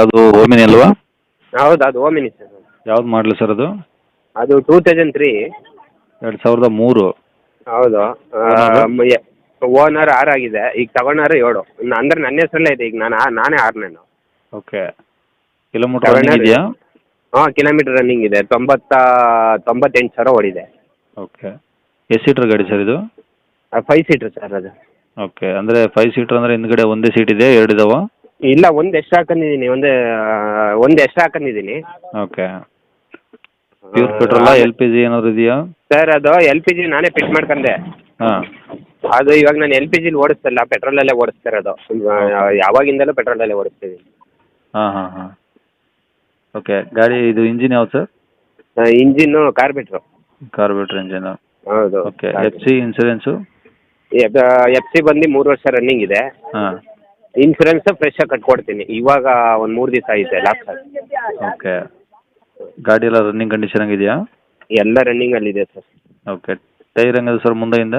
ಅದು ಓಮಿನಿ ಅಲ್ವಾ? ಹೌದು ಅದು ಓಮಿನಿ ಸರ್. ಯಾವ್ದು ಮಾಡಲಿ ಸರ್ ಅದು? ಅದು 2003. 2003. ಹೌದು. Owner? ಓನರ್ 6 ಆಗಿದೆ, ಈಗ ತಗೊಂಡಾರು 7. ಅಂದರೆ ನನ್ನ ಹೆಸರಲ್ಲೇ ಇದೆ, ಈಗ ನಾನೇ 6ನೇನು. ಓಕೆ. ಕಿಲೋಮೀಟ್ರ್ ರನ್ನಿಂಗ್ ಇದೆಯಾ? ಹಾಂ, ಕಿಲೋಮೀಟ್ರ್ ರನ್ನಿಂಗ್ ಇದೆ. 98,000 ಓಡಿದೆ. ಓಕೆ. ಎಷ್ಟು ಸೀಟ್ರ್ ಗಾಡಿ ಸರ್ ಇದು? 5 ಸೀಟ್ರ್ ಸರ್ ಅದು. ಓಕೆ, ಅಂದರೆ 5 ಸೀಟ್ರ್ ಅಂದರೆ ಹಿಂದ್ಗಡೆ ಒಂದೇ ಸೀಟ್ ಇದೆ, 2 ಇದಾವ? ಇಲ್ಲ, ಒಂದು ಎಕ್ಸ್ಟ್ರಾ ಹಾಕೊಂಡಿದ್ದೀನಿ, ಒಂದು ಎಕ್ಸ್ಟ್ರಾ ಹಾಕೊಂಡಿದ್ದೀನಿ. ಓಕೆ. ಪ್ಯೂರ್ ಪೆಟ್ರೋಲಾ, ಎಲ್ ಪಿ ಜಿ ಏನಾದ್ರು ಇದೆಯಾ? ಸರ್ ಅದು LPG ನಾನೇ ಫಿಟ್ ಮಾಡ್ಕೊಂಡೆ. ಹಾಂ. ಅದು ಇವಾಗ ನಾನು LPGಲಿ ಓಡಿಸ್ತಿಲ್ಲ, ಪೆಟ್ರೋಲಲ್ಲೇ ಓಡಿಸ್ತಿರೋದು. ಯಾವಾಗಿಂದಲೂ ಪೆಟ್ರೋಲಲ್ಲೇ ಓಡಿಸ್ತೀವಿ. ಹಾಂ ಹಾಂ ಹಾಂ. ಓಕೆ, ಗಾಡಿ ಇದು ಇಂಜಿನ್ ಯಾವ್ದು ಸರ್? Engine carburettor. Carburettor engine. ಹೌದು. ಓಕೆ. FC insurance? FC ಬಂದು 3 ವರ್ಷ ರನ್ನಿಂಗ್ ಇದೆ. ಹಾಂ. ಇನ್ಶೂರೆನ್ಸ್ ಫ್ರೆಶ್ ಆಗಿ ಕಟ್ಕೊಡ್ತೀನಿ, ಇವಾಗ ಒಂದು 3 ದಿವಸ ಆಗಿದೆ ಲಾಸ್ಟ್. ಓಕೆ. ಗಾಡಿ ಎಲ್ಲ ರನ್ನಿಂಗ್ ಕಂಡೀಷನ್ ಆಗಿದೆಯಾ? ಎಲ್ಲ ರನ್ನಿಂಗಲ್ಲಿದೆ ಸರ್. ಓಕೆ. ಟೈರ್ ಹೆಂಗಿದೆ ಸರ್ ಮುಂದೆಯಿಂದ?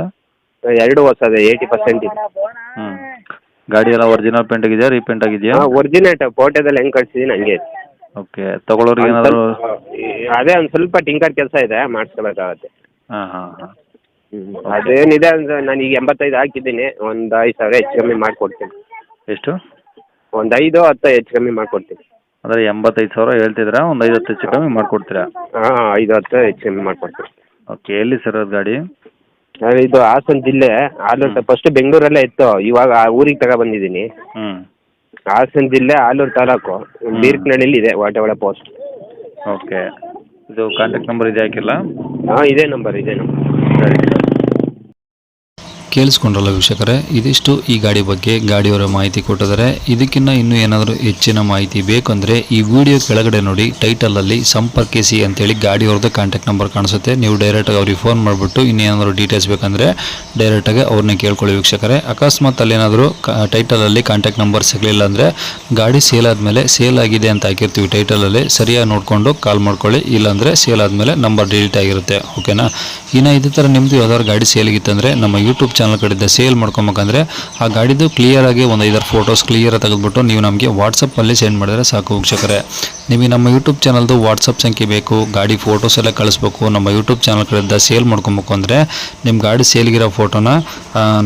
2 ಹೊಸದೆ, 80% ಇದೆ. ಹ್ಞೂ. ಗಾಡಿ ಎಲ್ಲ ಒರಿಜಿನಲ್ ಪೇಂಟ್ ಆಗಿದೆಯಾ, ರೀಪೇಂಟ್ ಆಗಿದೆಯಾ? ಹಾಂ, ಒರಿಜಿನೇಟ್ ಫೋಟೋದಲ್ಲಿ ಹೆಂಗೆ ಕಳ್ಸಿದ್ದೀನಿ ಹಂಗೆ ಇದೆ. ಓಕೆ. ತಗೊಳ್ಳೋರಿಗೆ ಏನಾದರೂ? ಅದೇ ಒಂದು ಸ್ವಲ್ಪ ಟಿಂಕರ್ ಕೆಲಸ ಇದೆ, ಮಾಡಿಸ್ಕೋಬೇಕಾಗತ್ತೆ. ಹಾಂ ಹಾಂ ಹಾಂ. ಅದೇನಿದೆ ಅಂದರೆ ನಾನು ಈಗ 85 ಹಾಕಿದ್ದೀನಿ, ಒಂದು 5,000 ಹೆಚ್ಚು ಕಮ್ಮಿ ಮಾಡಿಕೊಡ್ತೀನಿ. ಎಷ್ಟು? ಒಂದು 5-10 ಹೆಚ್ಚು ಕಮ್ಮಿ ಮಾಡಿಕೊಡ್ತೀನಿ. ಅಂದರೆ 85,000 ಹೇಳ್ತಿದ್ದೀರಾ, ಒಂದು 5-10 ಹೆಚ್ಚು ಕಮ್ಮಿ ಮಾಡಿಕೊಡ್ತೀರಾ? ಹಾಂ, 5-10 ಹೆಚ್ಚು ಕಮ್ಮಿ ಮಾಡಿಕೊಡ್ತೀನಿ. ಓಕೆ. ಎಲ್ಲಿ ಸರ್ ಅದು ಗಾಡಿ? ಇದು ಹಾಸನ ಜಿಲ್ಲೆ. ಆಲೂರು ಫಸ್ಟ್ ಬೆಂಗಳೂರಲ್ಲೇ ಇತ್ತು, ಇವಾಗ ಊರಿಗೆ ತಗೊಬಂದಿದ್ದೀನಿ. ಹ್ಞೂ. ಹಾಸನ ಜಿಲ್ಲೆ, ಆಲೂರು ತಾಲೂಕು, ಬೀರ್ಕನಹಳ್ಳಿಲಿ ಇದೆ, ವಾಟೆವಳ ಪೋಸ್ಟ್. ಓಕೆ. ಇದು ಕಾಂಟ್ಯಾಕ್ಟ್ ನಂಬರ್ ಇದೆ ಹಾಕಿಲ್ಲ? ಹಾಂ, ಇದೇ ನಂಬರ್. ಸರಿ. ಕೇಳಿಸ್ಕೊಂಡ್ರಲ್ಲ ವೀಕ್ಷಕರೇ, ಇದಿಷ್ಟು ಈ ಗಾಡಿ ಬಗ್ಗೆ ಗಾಡಿಯವರ ಮಾಹಿತಿ ಕೊಟ್ಟಿದ್ದಾರೆ. ಇದಕ್ಕಿಂತ ಇನ್ನೂ ಏನಾದರೂ ಹೆಚ್ಚಿನ ಮಾಹಿತಿ ಬೇಕಂದರೆ ಈ ವಿಡಿಯೋ ಕೆಳಗಡೆ ನೋಡಿ, ಟೈಟಲಲ್ಲಿ ಸಂಪರ್ಕಿಸಿ ಅಂತೇಳಿ ಗಾಡಿಯವ್ರದ್ದು ಕಾಂಟ್ಯಾಕ್ಟ್ ನಂಬರ್ ಕಾಣಿಸುತ್ತೆ. ನೀವು ಡೈರೆಕ್ಟಾಗಿ ಅವ್ರಿಗೆ ಫೋನ್ ಮಾಡಿಬಿಟ್ಟು ಇನ್ನೇನಾದರೂ ಡೀಟೇಲ್ಸ್ ಬೇಕಂದರೆ ಡೈರೆಕ್ಟಾಗಿ ಅವ್ರನ್ನೇ ಕೇಳ್ಕೊಳ್ಳಿ ವೀಕ್ಷಕರೇ. ಅಕಸ್ಮಾತ್ ಅಲ್ಲೇನಾದರೂ ಟೈಟಲಲ್ಲಿ ಕಾಂಟ್ಯಾಕ್ಟ್ ನಂಬರ್ ಸಿಗಲಿಲ್ಲ ಅಂದರೆ ಗಾಡಿ ಸೇಲ್ ಆದಮೇಲೆ ಸೇಲ್ ಆಗಿದೆ ಅಂತ ಹಾಕಿರ್ತೀವಿ ಟೈಟಲಲ್ಲಿ, ಸರಿಯಾಗಿ ನೋಡಿಕೊಂಡು ಕಾಲ್ ಮಾಡ್ಕೊಳ್ಳಿ. ಇಲ್ಲಾಂದರೆ ಸೇಲ್ ಆದಮೇಲೆ ನಂಬರ್ ಡಿಲೀಟ್ ಆಗಿರುತ್ತೆ. ಓಕೆನಾ? ಇನ್ನು ಇದೇ ಥರ ನಿಮ್ಮದು ಯಾವ್ದಾದ್ರು ಗಾಡಿ ಸೇಲಿಗಿತ್ತಂದರೆ ನಮ್ಮ ಯೂಟ್ಯೂಬ್ ಚಾನಲ್ ಕಡೆಯಿಂದ ಸೇಲ್ ಮಾಡ್ಕೊಬೇಕಂದ್ರೆ ಆ ಗಾಡಿದು ಕ್ಲಿಯರಾಗಿ ಒಂದು 5 ಫೋಟೋಸ್ ಕ್ಲಿಯರಾಗಿ ತೆಗೆದುಬಿಟ್ಟು ನೀವು ನಮಗೆ ವಾಟ್ಸಪ್ಪಲ್ಲಿ ಸೆಂಡ್ ಮಾಡಿದರೆ ಸಾಕು ವೀಕ್ಷಕರೇ. ನಿಮಗೆ ನಮ್ಮ ಯೂಟ್ಯೂಬ್ ಚಾನಲ್ದು ವಾಟ್ಸಪ್ ಸಂಖ್ಯೆ ಬೇಕು, ಗಾಡಿ ಫೋಟೋಸ್ ಎಲ್ಲ ಕಳಿಸ್ಬೇಕು, ನಮ್ಮ ಯೂಟ್ಯೂಬ್ ಚಾನಲ್ ಕಡೆಯಿಂದ ಸೇಲ್ ಮಾಡ್ಕೊಬೇಕು ಅಂದರೆ ನಿಮ್ಮ ಗಾಡಿ ಸೇಲ್ಗಿರೋ ಫೋಟೋನ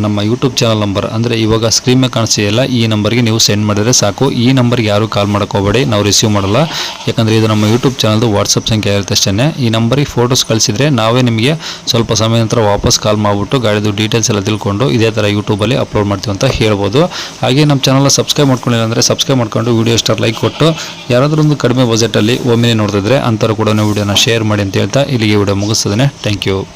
ನಮ್ಮ ಯೂಟ್ಯೂಬ್ ಚಾನಲ್ ನಂಬರ್ ಅಂದರೆ ಇವಾಗ ಸ್ಕ್ರೀನ್ ಮೇಲೆ ಕಾಣಿಸ್ತಿದೆಯಲ್ಲ ಈ ನಂಬರ್ಗೆ ನೀವು ಸೆಂಡ್ ಮಾಡಿದರೆ ಸಾಕು. ಈ ನಂಬರ್ಗೆ ಯಾರು ಕಾಲ್ ಮಾಡೋಕೆ ಹೋಗಬೇಡಿ, ನಾವು ರಿಸೀವ್ ಮಾಡಲ್ಲ. ಯಾಕಂದರೆ ಇದು ನಮ್ಮ ಯೂಟ್ಯೂಬ್ ಚಾನಲ್ದು ವಾಟ್ಸಪ್ ಸಂಖ್ಯೆ ಇರುತ್ತೆ ಅಷ್ಟೇ. ಈ ನಂಬರಿಗೆ ಫೋಟೋಸ್ ಕಳಿಸಿದರೆ ನಾವೇ ನಿಮಗೆ ಸ್ವಲ್ಪ ಸಮಯ ನಂತರ ವಾಪಸ್ ಕಾಲ್ ಮಾಡಿಬಿಟ್ಟು ಗಾಡಿದು ಡೀಟೇಲ್ಸ್ ಎಲ್ಲ ತಿಳ್ಕೊಂಡು ಇದೇ ಥರ ಯೂಟ್ಯೂಬಲ್ಲಿ ಅಪ್ಲೋಡ್ ಮಾಡ್ತೀವಿ ಅಂತ ಹೇಳ್ಬೋದು. ಹಾಗೆ ನಮ್ಮ ಚಾನಲ್ನ ಸಬ್ಸ್ಕ್ರೈಬ್ ಮಾಡ್ಕೊಂಡಿಲ್ಲ ಅಂದರೆ ಸಬ್ಸ್ಕ್ರೈಬ್ ಮಾಡ್ಕೊಂಡು ವಿಡಿಯೋ ಸ್ಟಾರ್ ಲೈಕ್ ಕೊಟ್ಟು ಯಾರಾದರೂ ಒಂದು ಕಡಿಮೆ ಬಜೆಟಲ್ಲಿ ಓಮಿನಿ ನೋಡ್ತಿದ್ರೆ ಅಂಥವ್ರು ಕೂಡ ವಿಡಿಯೋನ ಶೇರ್ ಮಾಡಿ ಅಂತ ಹೇಳ್ತಾ ಇಲ್ಲಿಗೆ ವಿಡಿಯೋ ಮುಗಿಸ್ತದೆ. Thank you.